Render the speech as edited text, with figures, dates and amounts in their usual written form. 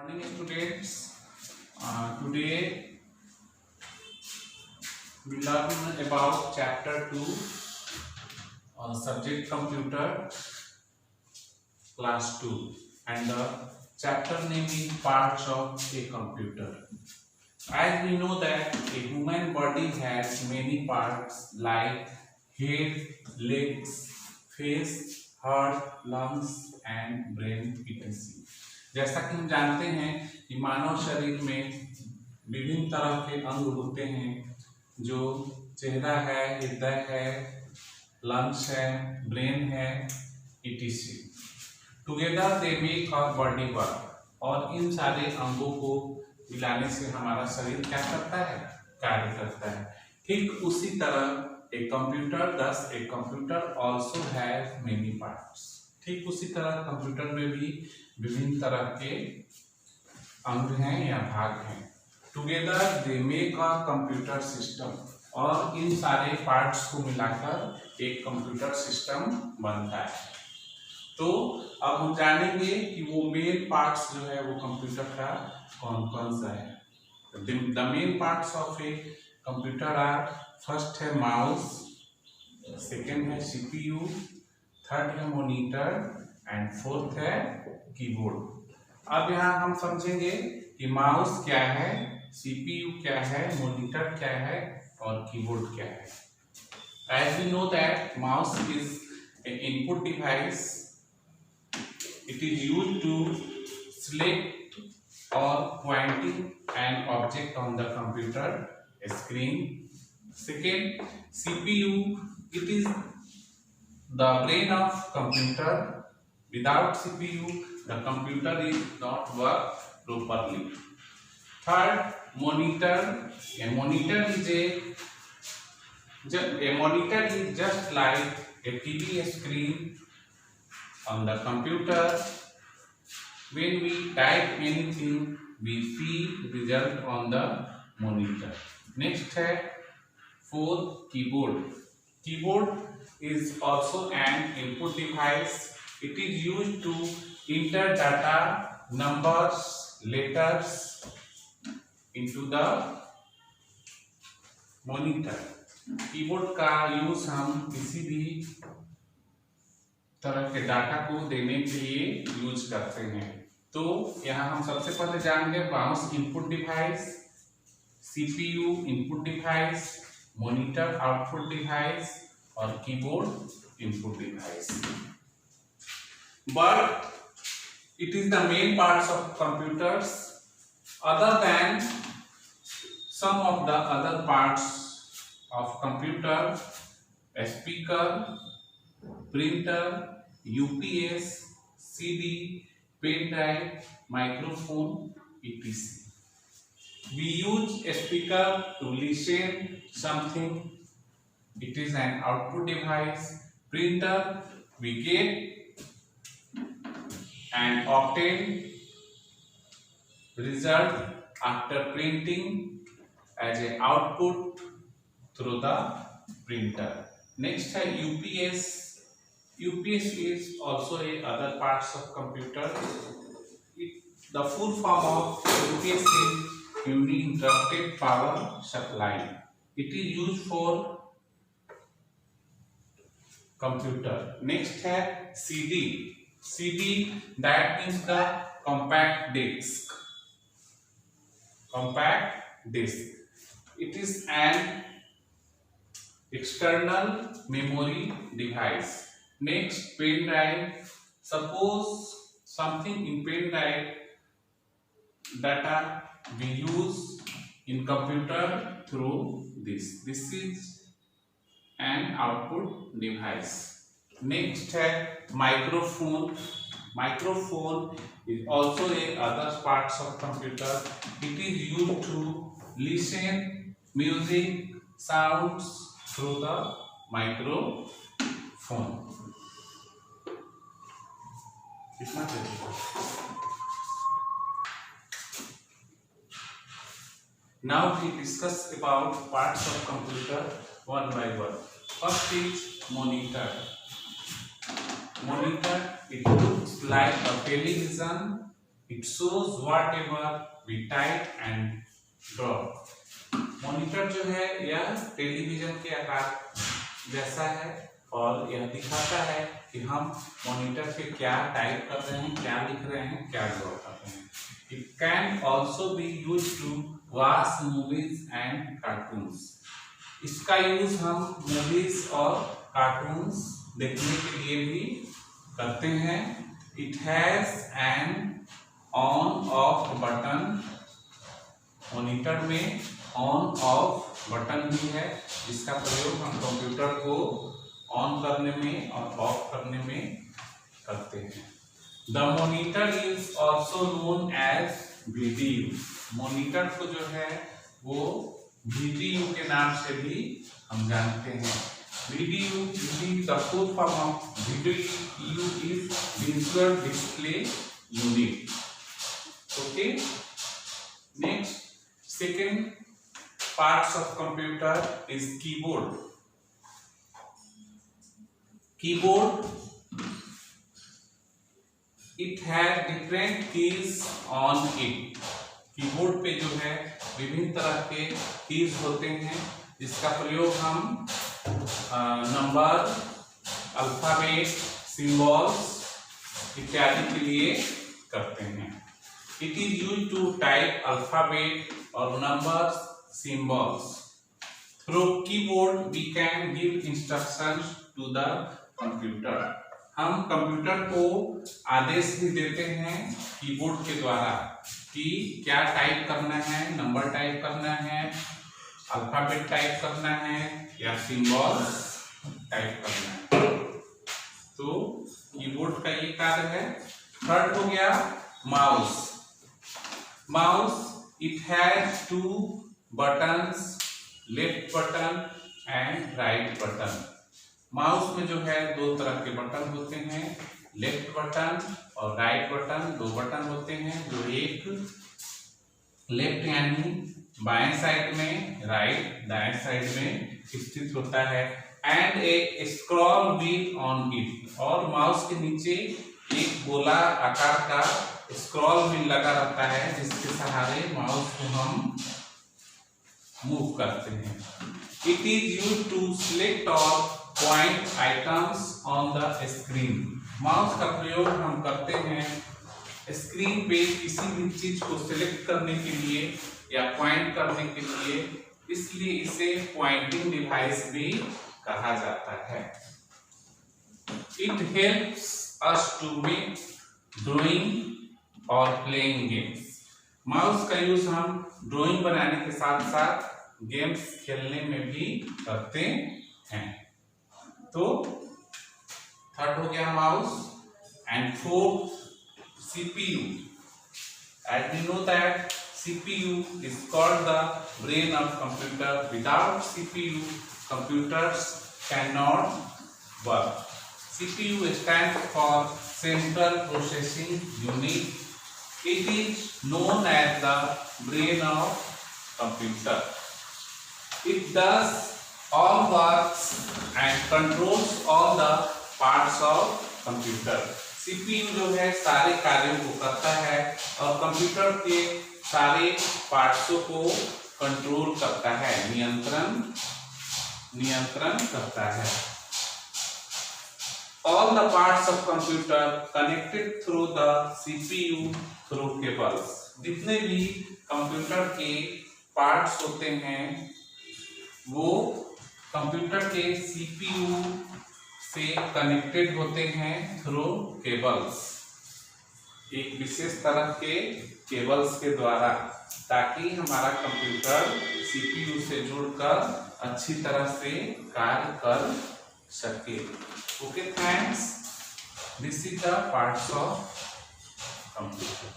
Morning students. Today we learn about chapter 2, subject computer, class 2, and the chapter name is parts of a computer. As we know that a human body has many parts like head, legs, face, heart, lungs and brain etc. जैसा कि हम जानते हैं कि मानव शरीर में विभिन्न तरह के अंग होते हैं, जो चेहरा है, हृदय है, लंग्स है, ब्रेन है etc. Together they make a body work. और इन सारे अंगों को मिलाने से हमारा शरीर क्या करता है, कार्य करता है। ठीक उसी तरह एक computer, thus a computer also has many parts। ठीक उसी तरह कंप्यूटर में भी विभिन्न तरह के अंग हैं या भाग हैं। Together they make a computer system. और इन सारे पार्ट्स को मिलाकर एक कंप्यूटर सिस्टम बनता है। तो अब हम जानेंगे कि वो मेन पार्ट्स जो है वो कंप्यूटर का कौन कौन सा है। The main parts of a computer are, first है माउस, सेकेंड है सीपीयू, थर्ड है मॉनिटर एंड फोर्थ है कीबोर्ड। अब यहाँ हम समझेंगे कि माउस क्या है, सीपीयू क्या है, मॉनिटर क्या है और कीबोर्ड क्या है। As we know that mouse is an input device. It is used to select or pointing an object on the computer screen. Second, CPU. It is the brain of computer. Without CPU, the computer is not work properly. Third, monitor. A monitor is just like a TV screen on the computer. When we type anything, we see result on the monitor. Next है fourth, keyboard. Keyboard is also an input device. It is used to enter data, numbers, letters into the monitor. Keyboard का use हम किसी भी तरह के data को देने के लिए यूज करते हैं। तो यहाँ हम सबसे पहले जानेंगे mouse input device, CPU input device, monitor output device और keyboard input device. But it is the main parts of computers. Other than some of the other parts of computer, a speaker, printer, UPS, CD, pen drive, microphone, etc. We use a speaker to listen something. It is an output device. Printer, we get and obtain result after printing as an output through the printer. Next है UPS. UPS is also a other parts of computer. The full form of UPS is uninterrupted power supply. It is used for computer. Next है CD. CD, that means the compact disc. Compact disc. It is an external memory device. Next, pen drive. Suppose something in pen drive data we use in computer through this. This is an output device. Next है microphone. Microphone is also a other parts of computer. It is used to listen music sounds through the microphone. कितना चलेगा? Now we discuss about parts of computer one by one. First is monitor. Monitor, it looks like a television It shows whatever we type and draw. Monitor जो है यह television के आकार जैसा है और यह दिखाता है कि हम मॉनिटर पे क्या टाइप कर रहे हैं, क्या लिख रहे हैं, क्या ड्रॉ कर रहे हैं. It can also be used to watch movies and cartoons. इसका यूज हम मूवीज और कार्टून्स देखने के लिए भी करते हैं. It has an on off button. Monitor में ऑन ऑफ बटन भी है जिसका प्रयोग हम कंप्यूटर को ऑन करने में और ऑफ करने में करते हैं. The monitor is also known as VDU. Monitor को जो है वो VDU के नाम से भी हम जानते हैं. VDU the full form of VDU is visual display unit. Okay, next second parts of computer is keyboard. Keyboard, it has different keys on it. Keyboard पे जो है विभिन्न तरह के कीज होते हैं जिसका प्रयोग हम नंबर, अल्फाबेट, सिंबल्स इत्यादि के लिए करते हैं. It is used to type alphabet or numbers, symbols. Through keyboard, we can give instructions to the computer. हम कंप्यूटर को आदेश भी देते हैं कीबोर्ड के द्वारा कि क्या टाइप करना है, नंबर टाइप करना है, अल्फाबेट टाइप करना है या सिंबल्स टाइप करना है. तो कीबोर्ड का ये कार्य है. थर्ड हो गया mouse. Mouse, it has two buttons, left button and right button. Mouse में जो है दो तरह के बटन होते हैं, लेफ्ट बटन और राइट बटन. दो बटन होते हैं जो एक लेफ्ट यानी बाएं साइड में, राइट दाएं साइड में स्थित होता है. And A scroll wheel on it. और माउस के नीचे एक गोला आकार का स्क्रॉल व्हील लगा रहता है जिसके सहारे माउस को हम मूव करते हैं. It is used to select और point items on the screen. Mouse का प्रयोग हम करते हैं स्क्रीन पे किसी भी चीज को सिलेक्ट करने के लिए या पॉइंट करने के लिए, इसलिए इसे पॉइंटिंग डिवाइस भी कहा जाता है. It helps us to make drawing और playing games. माउस का यूज हम ड्राइंग बनाने के साथ साथ गेम्स खेलने में भी करते हैं. तो थर्ड हो गया mouse. And fourth CPU. As we know that CPU is called the brain of computer. Without CPU, computers cannot work. CPU stands for Central Processing Unit. It is known as the brain of computer. It does all works and controls all the parts of computer. CPU जो है सारे कार्यों को करता है और computer के सारे पार्ट्सों को कंट्रोल करता है, नियंत्रण करता है. All the parts of computer connected through the CPU through cables. जितने भी कंप्यूटर के पार्ट्स होते हैं वो कंप्यूटर के CPU से कनेक्टेड होते हैं थ्रू केबल्स, एक विशेष तरह के केबल्स के द्वारा, ताकि हमारा कंप्यूटर CPU से जुड़कर अच्छी तरह से कार्य कर सके. Okay, thanks. This is the parts of computer.